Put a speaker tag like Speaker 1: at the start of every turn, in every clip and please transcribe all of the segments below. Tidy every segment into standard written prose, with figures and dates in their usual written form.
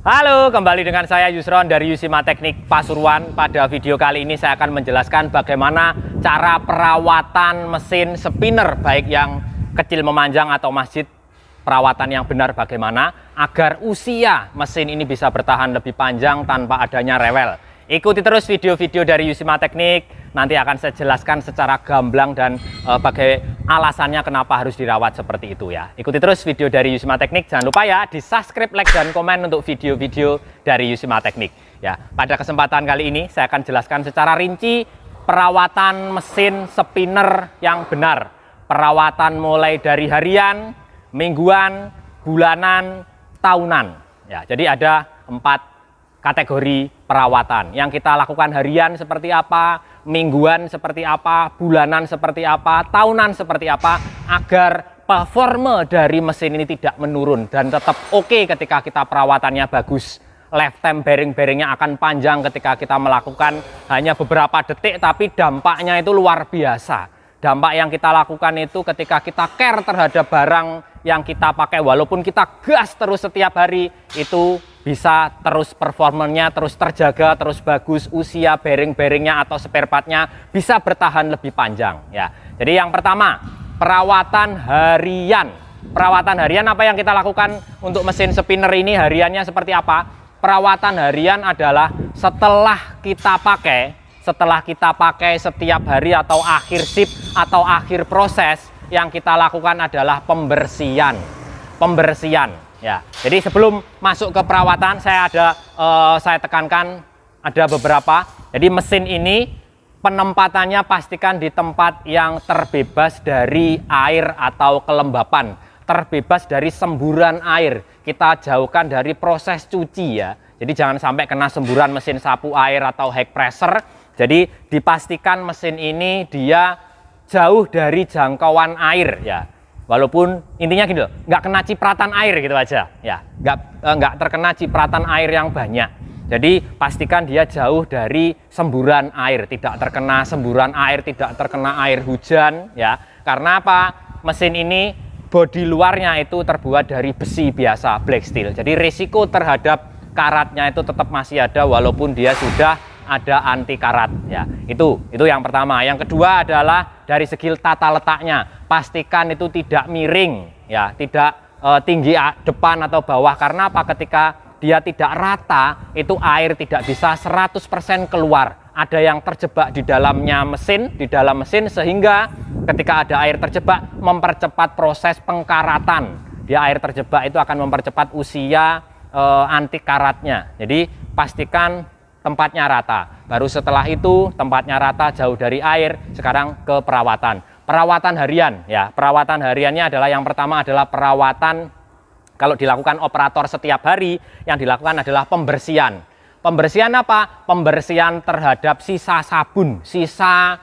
Speaker 1: Halo, kembali dengan saya Yusron dari Yusima Teknik Pasuruan. Pada video kali ini saya akan menjelaskan bagaimana cara perawatan mesin spinner, baik yang kecil memanjang atau masjid. Perawatan yang benar bagaimana agar usia mesin ini bisa bertahan lebih panjang tanpa adanya rewel. Ikuti terus video-video dari Yusima Teknik, nanti akan saya jelaskan secara gamblang dan alasannya kenapa harus dirawat seperti itu ya. Ikuti terus video dari Yusima Teknik, jangan lupa ya di subscribe, like, dan komen untuk video-video dari Yusima Teknik ya. Pada kesempatan kali ini saya akan jelaskan secara rinci perawatan mesin spinner yang benar. Perawatan mulai dari harian, mingguan, bulanan, tahunan ya. Jadi ada 4 kategori perawatan yang kita lakukan. Harian seperti apa, mingguan seperti apa, bulanan seperti apa, tahunan seperti apa, agar performa dari mesin ini tidak menurun dan tetap oke ketika kita perawatannya bagus. Lifetime bearing-bearingnya akan panjang ketika kita melakukan hanya beberapa detik, tapi dampaknya itu luar biasa. Dampak yang kita lakukan itu ketika kita care terhadap barang yang kita pakai, walaupun kita gas terus setiap hari, itu bisa terus performanya terus terjaga, terus bagus, usia bearing-bearingnya atau spare partnya bisa bertahan lebih panjang ya. Jadi yang pertama, perawatan harian. Perawatan harian apa yang kita lakukan untuk mesin spinner ini? Hariannya seperti apa? Perawatan harian adalah setelah kita pakai setiap hari atau akhir shift atau akhir proses, yang kita lakukan adalah pembersihan ya. Jadi sebelum masuk ke perawatan saya tekankan ada beberapa. Jadi mesin ini penempatannya pastikan di tempat yang terbebas dari air atau kelembapan, terbebas dari semburan air. Kita jauhkan dari proses cuci ya. Jadi jangan sampai kena semburan mesin sapu air atau high pressure. Jadi dipastikan mesin ini dia jauh dari jangkauan air ya. Walaupun intinya gini loh, nggak kena cipratan air gitu aja ya, nggak terkena cipratan air yang banyak. Jadi pastikan dia jauh dari semburan air, tidak terkena semburan air, tidak terkena air hujan ya. Karena apa? Mesin ini bodi luarnya itu terbuat dari besi biasa, black steel. Jadi risiko terhadap karatnya itu tetap masih ada walaupun dia sudah ada anti karat ya. Itu yang pertama. Yang kedua adalah dari segi tata letaknya. Pastikan itu tidak miring ya, tidak tinggi depan atau bawah. Karena apa? Ketika dia tidak rata, itu air tidak bisa 100% keluar. Ada yang terjebak di dalamnya mesin, di dalam mesin, sehingga ketika ada air terjebak mempercepat proses pengkaratan. Dia air terjebak itu akan mempercepat usia anti karatnya. Jadi pastikan tempatnya rata. Baru setelah itu tempatnya rata, jauh dari air, sekarang ke perawatan. Perawatan harian ya. Perawatan hariannya adalah yang pertama adalah perawatan kalau dilakukan operator setiap hari, yang dilakukan adalah pembersihan. Pembersihan apa? Pembersihan terhadap sisa sabun, sisa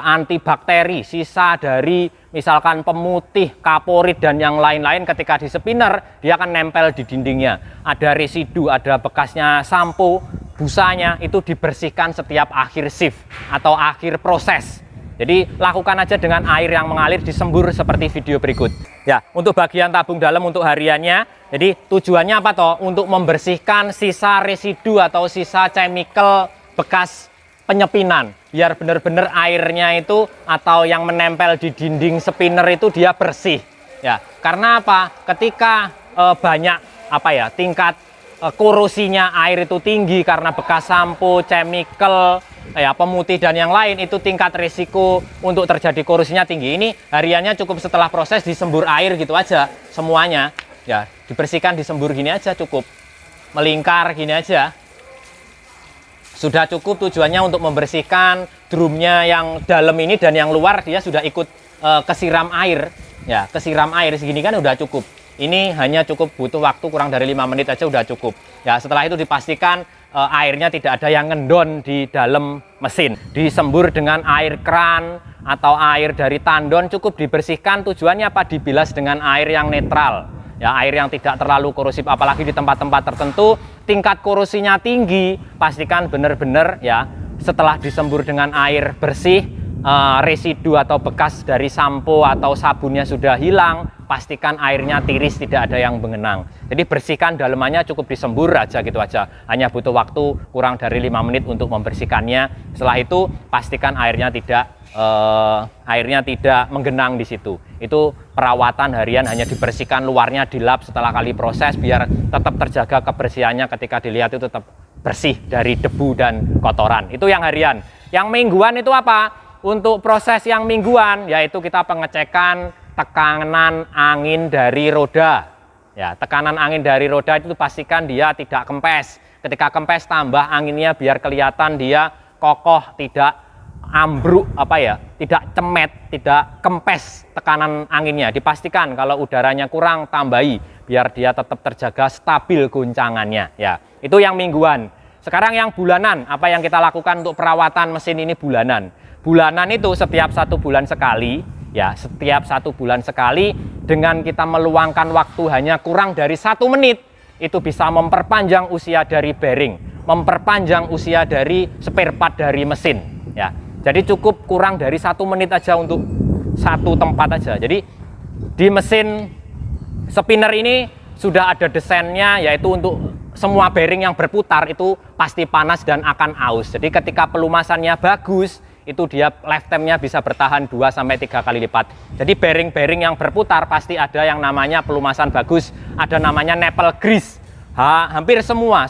Speaker 1: antibakteri, sisa dari misalkan pemutih, kaporit dan yang lain-lain. Ketika di spinner dia akan nempel di dindingnya. Ada residu, ada bekasnya sampo, busanya, itu dibersihkan setiap akhir shift atau akhir proses. Jadi lakukan aja dengan air yang mengalir, disembur seperti video berikut. Ya, untuk bagian tabung dalam untuk hariannya, jadi tujuannya apa toh? Untuk membersihkan sisa residu atau sisa chemical bekas penyepinan, biar benar-benar airnya itu atau yang menempel di dinding spinner itu dia bersih. Ya, karena apa? Ketika banyak tingkat korosinya air itu tinggi karena bekas sampo, chemical, ya, pemutih dan yang lain, itu tingkat risiko untuk terjadi korosinya tinggi. Ini hariannya cukup setelah proses disembur air gitu aja semuanya. Ya, dibersihkan, disembur gini aja cukup. Melingkar gini aja. Sudah cukup, tujuannya untuk membersihkan drumnya yang dalam ini dan yang luar dia sudah ikut kesiram air. Ya, kesiram air segini kan udah cukup. Ini hanya cukup butuh waktu kurang dari 5 menit aja udah cukup. Ya, setelah itu dipastikan airnya tidak ada yang ngendon di dalam mesin. Disembur dengan air kran atau air dari tandon, cukup dibersihkan. Tujuannya apa? Dibilas dengan air yang netral. Ya, air yang tidak terlalu korosif, apalagi di tempat-tempat tertentu tingkat korosinya tinggi. Pastikan benar-benar ya, setelah disembur dengan air bersih, residu atau bekas dari sampo atau sabunnya sudah hilang, pastikan airnya tiris, tidak ada yang mengenang. Jadi bersihkan dalemannya, cukup disembur aja gitu aja. Hanya butuh waktu kurang dari 5 menit untuk membersihkannya. Setelah itu pastikan airnya tidak menggenang di situ. Itu perawatan harian, hanya dibersihkan luarnya, dilap setelah kali proses biar tetap terjaga kebersihannya, ketika dilihat itu tetap bersih dari debu dan kotoran. Itu yang harian. Yang mingguan itu apa? Untuk proses yang mingguan yaitu kita pengecekan tekanan angin dari roda. Ya, tekanan angin dari roda itu pastikan dia tidak kempes. Ketika kempes, tambah anginnya biar kelihatan dia kokoh, tidak ambruk, tidak cemet, tidak kempes tekanan anginnya. Dipastikan kalau udaranya kurang, tambahi biar dia tetap terjaga stabil goncangannya. Ya, itu yang mingguan. Sekarang yang bulanan, apa yang kita lakukan untuk perawatan mesin ini bulanan. Bulanan itu setiap 1 bulan sekali, ya, setiap 1 bulan sekali, dengan kita meluangkan waktu hanya kurang dari 1 menit, itu bisa memperpanjang usia dari bearing, memperpanjang usia dari spare part dari mesin. Ya, jadi cukup kurang dari 1 menit aja untuk satu tempat aja. Jadi di mesin spinner ini sudah ada desainnya, yaitu untuk semua bearing yang berputar itu pasti panas dan akan aus. Jadi ketika pelumasannya bagus, itu dia lifetime-nya bisa bertahan 2-3 kali lipat. Jadi bearing-bearing yang berputar pasti ada yang namanya pelumasan bagus, ada namanya nipple grease. Hampir semua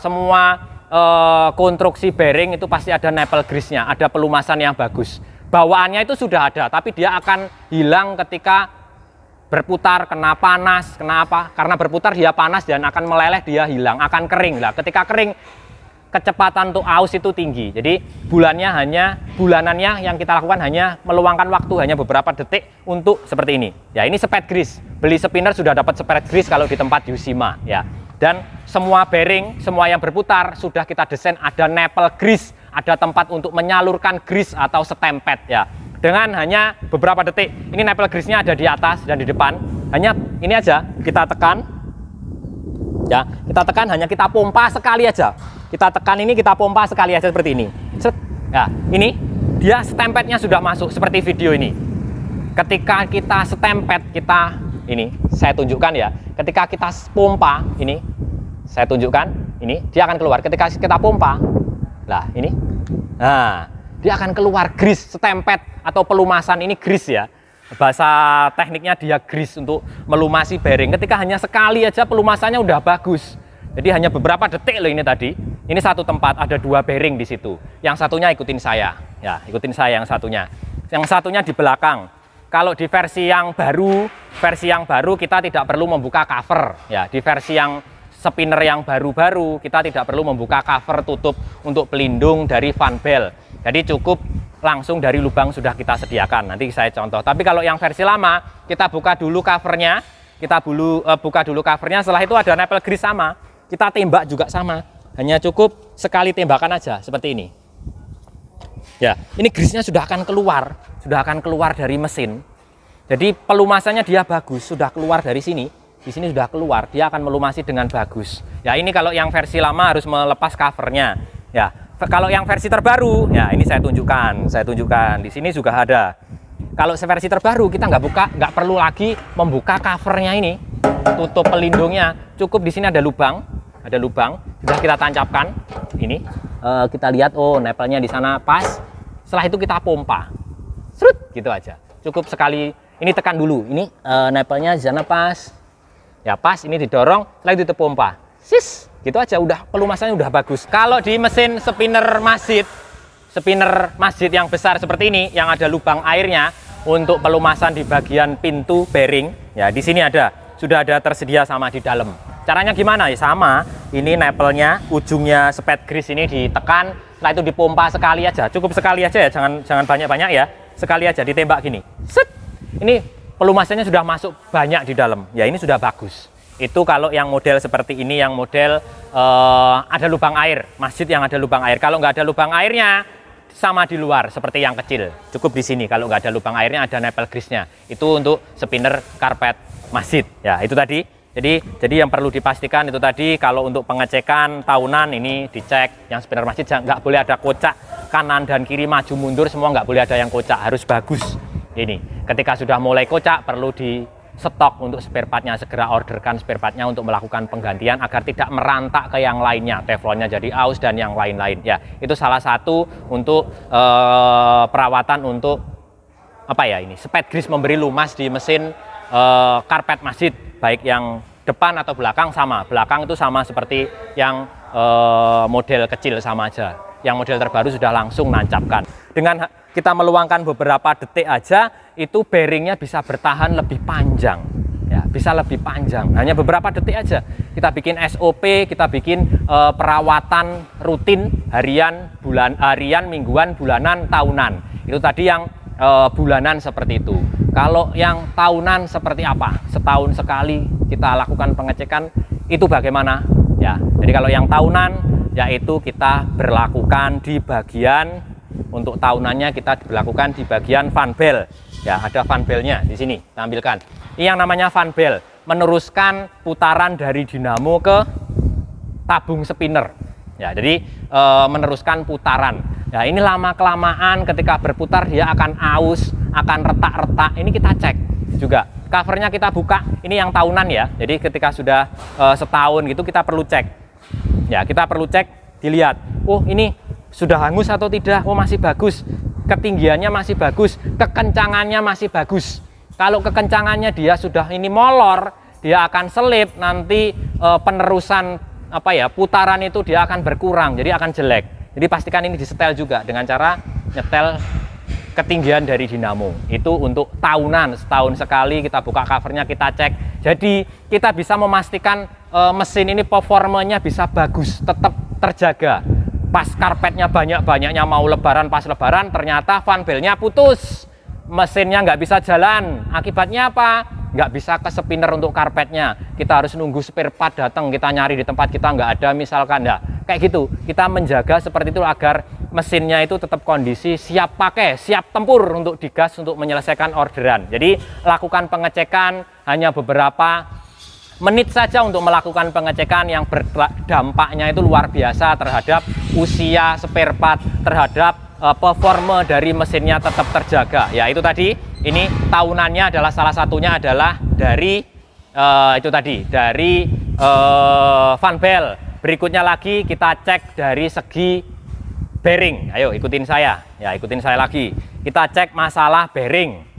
Speaker 1: konstruksi bearing itu pasti ada nipple grease-nya, ada pelumasan yang bagus. Bawaannya itu sudah ada, tapi dia akan hilang ketika berputar, kena panas. Kenapa? Karena berputar dia panas dan akan meleleh, dia hilang, akan kering lah. Ketika kering, kecepatan untuk aus itu tinggi. Jadi bulanannya yang kita lakukan hanya meluangkan waktu hanya beberapa detik untuk seperti ini. Ya, ini spade grease. Beli spinner sudah dapat spade grease kalau di tempat Yushima, ya. Dan semua bearing, semua yang berputar sudah kita desain ada nipple grease, ada tempat untuk menyalurkan grease atau stemped, ya. Dengan hanya beberapa detik, ini nipple grease-nya ada di atas dan di depan. Hanya ini aja kita tekan, ya, kita tekan, hanya kita pompa sekali aja. Kita tekan ini, kita pompa sekali aja seperti ini. Set. Ya, ini dia stempednya sudah masuk seperti video ini. Ketika kita stemped, ini saya tunjukkan ya. Ketika kita pompa, ini saya tunjukkan, ini dia akan keluar. Ketika kita pompa, lah ini, nah dia akan keluar grease, stemped atau pelumasan. Ini grease ya, bahasa tekniknya dia grease untuk melumasi bearing. Ketika hanya sekali aja pelumasannya udah bagus. Jadi hanya beberapa detik loh ini tadi. Ini satu tempat, ada 2 bearing di situ. Yang satunya ikutin saya, ya, ikutin saya yang satunya. Yang satunya di belakang. Kalau di versi yang baru kita tidak perlu membuka cover, ya. Di versi yang spinner yang baru-baru kita tidak perlu membuka cover tutup untuk pelindung dari fan bell. Jadi cukup langsung dari lubang sudah kita sediakan. Nanti saya contoh. Tapi kalau yang versi lama, kita buka dulu covernya. Buka dulu covernya. Setelah itu ada nipple grease sama. Kita tembak juga sama. Hanya cukup sekali tembakan aja seperti ini. Ya, ini grease-nya sudah akan keluar dari mesin. Jadi pelumasannya dia bagus, sudah keluar dari sini. Di sini sudah keluar, dia akan melumasi dengan bagus. Ya, ini kalau yang versi lama harus melepas covernya. Ya, kalau yang versi terbaru, ya ini saya tunjukkan. Di sini juga ada. Kalau versi terbaru kita nggak perlu lagi membuka covernya ini, tutup pelindungnya. Cukup di sini ada lubang, sudah kita tancapkan. Ini kita lihat, oh nipple-nya di sana pas. Setelah itu kita pompa, serut gitu aja. Cukup sekali. Ini tekan dulu. Ini nipple-nya di sana pas. Ya pas, ini didorong, setelah itu pompa. Sis, gitu aja, udah pelumasannya udah bagus. Kalau di mesin spinner masjid yang besar seperti ini, yang ada lubang airnya untuk pelumasan di bagian pintu bearing, ya di sini sudah ada tersedia sama di dalam. Caranya gimana? Ya sama, ini nipple-nya, ujungnya spade grease ini ditekan, setelah itu dipompa sekali aja, cukup sekali aja ya, jangan banyak-banyak ya, sekali aja ditembak gini. Set, ini pelumasannya sudah masuk banyak di dalam. Ya ini sudah bagus. Itu kalau yang model seperti ini, yang model ada lubang air, masjid yang ada lubang air. Kalau nggak ada lubang airnya, sama di luar seperti yang kecil. Cukup di sini. Kalau nggak ada lubang airnya, ada nipple grease-nya. Itu untuk spinner karpet masjid. Ya itu tadi. Jadi yang perlu dipastikan itu tadi, kalau untuk pengecekan tahunan ini dicek yang spinner masjid nggak boleh ada kocak kanan dan kiri maju mundur, semua nggak boleh ada yang kocak, harus bagus. Ini ketika sudah mulai kocak perlu di stok untuk spare partnya, segera orderkan spare partnya untuk melakukan penggantian agar tidak merantak ke yang lainnya, teflonnya jadi aus dan yang lain-lain. Ya, itu salah satu untuk perawatan untuk apa ya ini, spade grease, memberi lumas di mesin karpet masjid, baik yang depan atau belakang sama. Belakang itu sama seperti yang model kecil, sama aja. Yang model terbaru sudah langsung nancapkan. Dengan kita meluangkan beberapa detik aja, itu bearingnya bisa bertahan lebih panjang. Ya, bisa lebih panjang. Hanya beberapa detik aja. Kita bikin SOP, kita bikin perawatan rutin harian, mingguan, bulanan, tahunan. Itu tadi yang bulanan seperti itu. Kalau yang tahunan seperti apa? Setahun sekali kita lakukan pengecekan, itu bagaimana? Ya, jadi kalau yang tahunan, yaitu kita berlakukan di bagian, untuk tahunannya kita berlakukan di bagian fan bell. Ya, ada fan bellnya di sini, tampilkan. Ini yang namanya fan bell, meneruskan putaran dari dinamo ke tabung spinner. Ya, jadi meneruskan putaran. Ya, ini lama-kelamaan ketika berputar dia akan aus, akan retak-retak. Ini kita cek juga. Covernya kita buka, ini yang tahunan ya. Jadi ketika sudah setahun gitu kita perlu cek. Ya, kita perlu cek, dilihat. Oh, ini sudah hangus atau tidak? Oh, masih bagus. Ketinggiannya masih bagus, kekencangannya masih bagus. Kalau kekencangannya dia sudah ini molor, dia akan selip, nanti penerusan apa ya, putaran itu dia akan berkurang, jadi akan jelek. Jadi pastikan ini disetel juga dengan cara nyetel ketinggian dari dinamo. Itu untuk tahunan, setahun sekali kita buka covernya, kita cek. Jadi kita bisa memastikan mesin ini performanya bisa bagus, tetap terjaga. Pas karpetnya banyak-banyaknya mau lebaran, pas lebaran ternyata fan bellnya putus, mesinnya nggak bisa jalan. Akibatnya apa? Nggak bisa ke spinner untuk karpetnya. Kita harus nunggu spare part datang, kita nyari di tempat kita nggak ada misalkan. Ya, kayak gitu. Kita menjaga seperti itu agar mesinnya itu tetap kondisi siap pakai, siap tempur untuk digas untuk menyelesaikan orderan. Jadi lakukan pengecekan hanya beberapa menit saja untuk melakukan pengecekan yang berdampaknya itu luar biasa terhadap usia spare part, terhadap performa dari mesinnya tetap terjaga. Ya, itu tadi. Ini tahunannya adalah salah satunya adalah dari itu tadi, dari fan bell. Berikutnya lagi kita cek dari segi bearing. Ayo ikutin saya. Ya, ikutin saya lagi. Kita cek masalah bearing.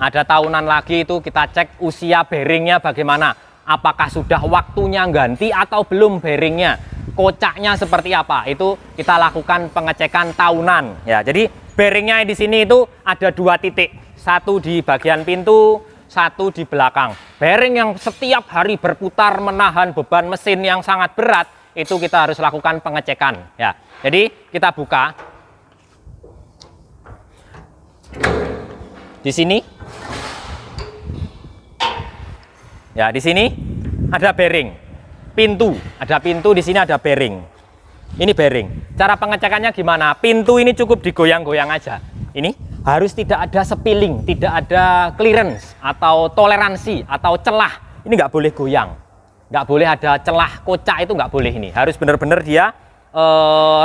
Speaker 1: Ada tahunan lagi itu kita cek usia bearingnya bagaimana. Apakah sudah waktunya ganti atau belum bearingnya. Kocaknya seperti apa, itu kita lakukan pengecekan tahunan. Ya, jadi bearingnya di sini itu ada 2 titik, satu di bagian pintu, satu di belakang. Bearing yang setiap hari berputar menahan beban mesin yang sangat berat, itu kita harus lakukan pengecekan. Ya, jadi kita buka di sini. Ya, di sini ada bearing. Pintu, ada pintu, di sini ada bearing. Ini bearing. Cara pengecekannya gimana? Pintu ini cukup digoyang-goyang aja. Ini harus tidak ada spilling, tidak ada clearance atau toleransi atau celah. Ini nggak boleh goyang, nggak boleh ada celah kocak, itu nggak boleh. Ini harus benar-benar dia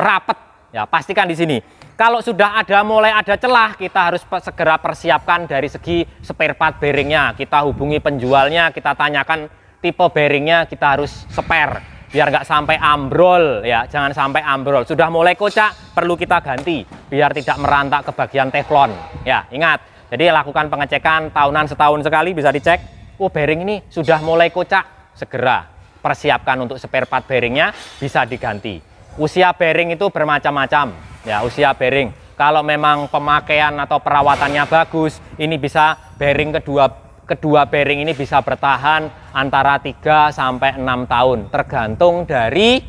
Speaker 1: rapet. Ya, pastikan di sini. Kalau sudah mulai ada celah, kita harus segera persiapkan dari segi spare part bearingnya. Kita hubungi penjualnya, kita tanyakan tipe bearingnya, kita harus spare biar nggak sampai ambrol. Ya, jangan sampai ambrol. Sudah mulai kocak, perlu kita ganti biar tidak merantak ke bagian teflon. Ya, ingat. Jadi lakukan pengecekan tahunan, setahun sekali bisa dicek. Oh, bearing ini sudah mulai kocak, segera persiapkan untuk spare part bearingnya, bisa diganti. Usia bearing itu bermacam-macam. Ya, usia bearing. Kalau memang pemakaian atau perawatannya bagus, ini bisa bearing kedua bearing ini bisa bertahan antara 3 sampai 6 tahun, tergantung dari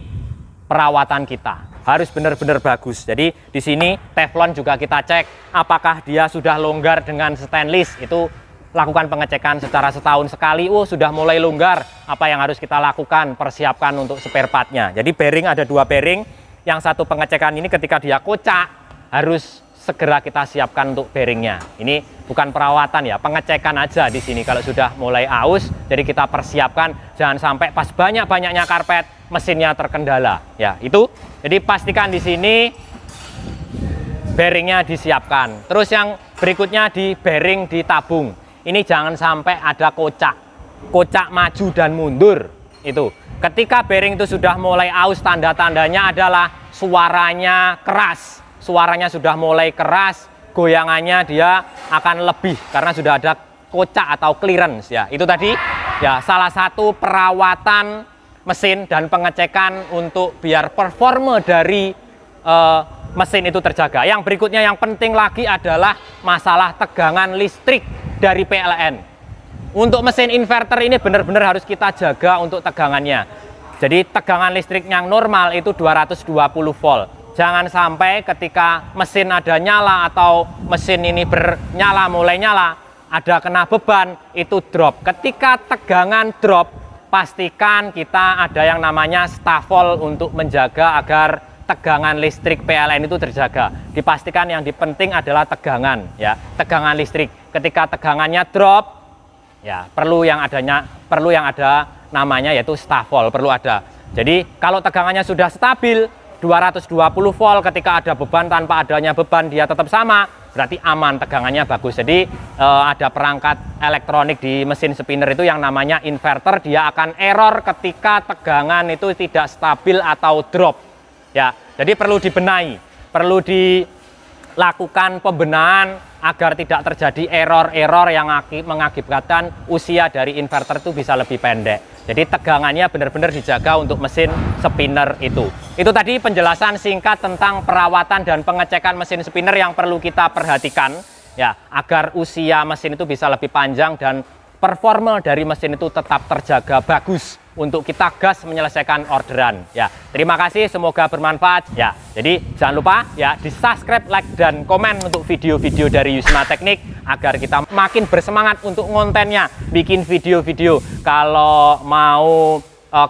Speaker 1: perawatan kita. Harus benar-benar bagus. Jadi di sini teflon juga kita cek apakah dia sudah longgar dengan stainless. Itu lakukan pengecekan secara setahun sekali. Oh, sudah mulai longgar. Apa yang harus kita lakukan? Persiapkan untuk spare partnya. Jadi bearing ada 2 bearing. Yang satu pengecekan ini ketika dia kocak harus segera kita siapkan untuk bearingnya. Ini bukan perawatan ya, pengecekan aja di sini kalau sudah mulai aus. Jadi kita persiapkan, jangan sampai pas banyak-banyaknya karpet mesinnya terkendala. Ya, itu. Jadi pastikan di sini bearingnya disiapkan. Terus yang berikutnya di bearing ditabung. Ini jangan sampai ada kocak maju dan mundur. Itu. Ketika bearing itu sudah mulai aus, tanda-tandanya adalah suaranya keras. Suaranya sudah mulai keras, goyangannya dia akan lebih karena sudah ada kocak atau clearance ya. Itu tadi ya salah satu perawatan mesin dan pengecekan untuk biar performa dari mesin itu terjaga. Yang berikutnya yang penting lagi adalah masalah tegangan listrik dari PLN. Untuk mesin inverter ini benar-benar harus kita jaga untuk tegangannya. Jadi tegangan listrik yang normal itu 220 volt. Jangan sampai ketika mesin ada nyala atau mesin ini bernyala, mulai nyala, ada kena beban, itu drop. Ketika tegangan drop, pastikan kita ada yang namanya stafol untuk menjaga agar tegangan listrik PLN itu terjaga. Dipastikan yang penting adalah tegangan ya, tegangan listrik. Ketika tegangannya drop, ya perlu yang ada namanya yaitu stafol, perlu ada. Jadi kalau tegangannya sudah stabil 220 volt, ketika ada beban tanpa adanya beban dia tetap sama, berarti aman, tegangannya bagus. Jadi ada perangkat elektronik di mesin spinner itu yang namanya inverter, dia akan error ketika tegangan itu tidak stabil atau drop ya. Jadi perlu dibenahi, perlu dilakukan pembenahan agar tidak terjadi error-error yang mengakibatkan usia dari inverter itu bisa lebih pendek. Jadi tegangannya benar-benar dijaga untuk mesin spinner itu. Itu tadi penjelasan singkat tentang perawatan dan pengecekan mesin spinner yang perlu kita perhatikan ya, agar usia mesin itu bisa lebih panjang dan performa dari mesin itu tetap terjaga bagus untuk kita gas menyelesaikan orderan ya. Terima kasih, semoga bermanfaat ya. Jadi jangan lupa ya di subscribe, like dan komen untuk video-video dari Yusma Teknik agar kita makin bersemangat untuk kontennya, bikin video-video. Kalau mau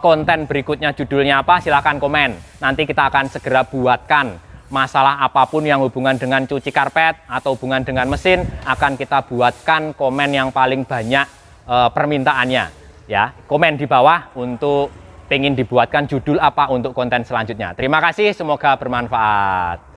Speaker 1: konten berikutnya judulnya apa, silahkan komen, nanti kita akan segera buatkan. Masalah apapun yang hubungan dengan cuci karpet atau hubungan dengan mesin akan kita buatkan komen yang paling banyak permintaannya ya. Komen di bawah untuk pengen dibuatkan judul apa untuk konten selanjutnya. Terima kasih, semoga bermanfaat.